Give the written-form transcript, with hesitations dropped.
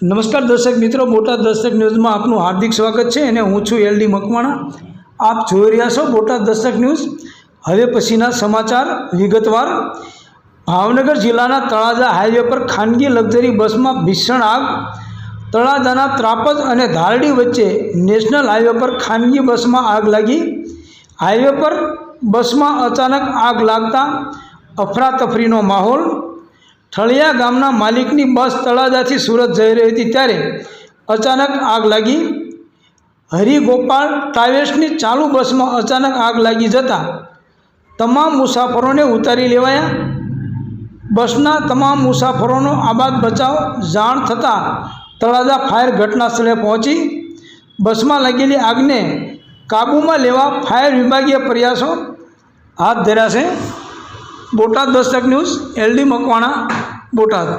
નમસ્કાર દર્શક મિત્રો, બોટાદ દસ્તક ન્યૂઝમાં આપનું હાર્દિક સ્વાગત છે અને હું છું LD મકવાણા। આપ જોઈ રહ્યા છો બોટાદ દસ્તક ન્યૂઝ। હવે પછીના સમાચાર વિગતવાર। ભાવનગર જિલ્લાના તળાજા હાઈવે પર ખાનગી લક્ઝરી બસમાં ભીષણ આગ। તળાજાના ત્રાપજ અને ધારડી વચ્ચે નેશનલ હાઈવે પર ખાનગી બસમાં આગ લાગી। હાઈવે પર બસમાં અચાનક આગ લાગતા અફરાતફરીનો માહોલ। ઠળિયા ગામના માલિકની બસ તળાજાથી સુરત જઈ રહી હતી ત્યારે અચાનક આગ લાગી। હરિગોપાલ ટ્રાવેલ્સની ચાલુ બસમાં અચાનક આગ લાગી જતાં તમામ મુસાફરોને ઉતારી લેવાયા। બસના તમામ મુસાફરોનો આબાદ બચાવ જાણ થતાં તળાજા ફાયર ઘટના સ્થળે પહોંચી બસમાં લાગેલી આગને કાબૂમાં લેવા ફાયર વિભાગીય પ્રયાસો હાથ ધર્યા છે। Botad Dastak News, LD Makwana, Botad.